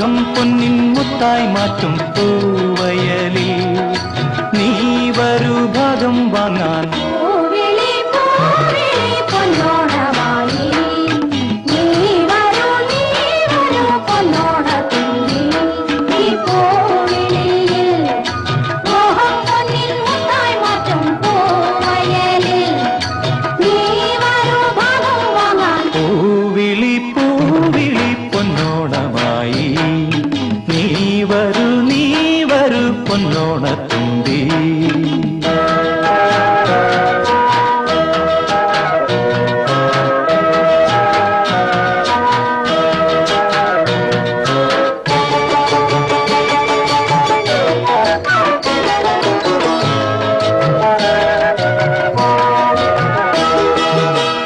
മോഹം പൊന്നിൻ മുത്തായി മാറ്റും പൂവയലിൽ നീ വരൂ ഭാഗം വാങ്ങാൻ നീ വരൂ പൊന്നോണത്തുമ്പി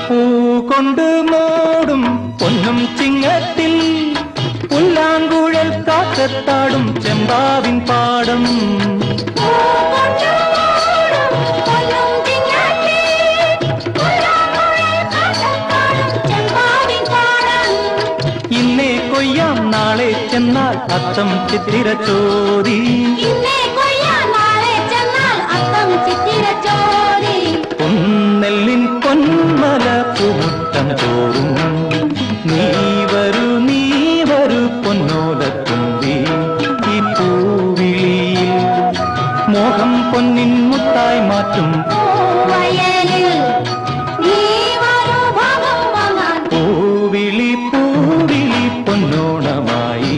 പൂ കൊണ്ട് മൂടും പൊന്നും ചിങ്ങത്തിൽ പുല്ലാങ്കുഴൽ കാക്കത്താടും ചെമ്പാവിൻ പാടം ഇന്നേ കൊയ്യാം നാളെ ചെന്നാൽ അത്തം ചിത്തിര ചോദി പൊന്നെല്ലിൻ പൊന്മല പൂമുട്ടം തോറും നീ വരൂ പൊന്നോലത്തുമ്പി ഈ പൂവിളിയിൽ മോഹം പൊന്നിൻ മുത്തായി മാറ്റും പൂവിളി പൂവിളി പൊന്നോണമായി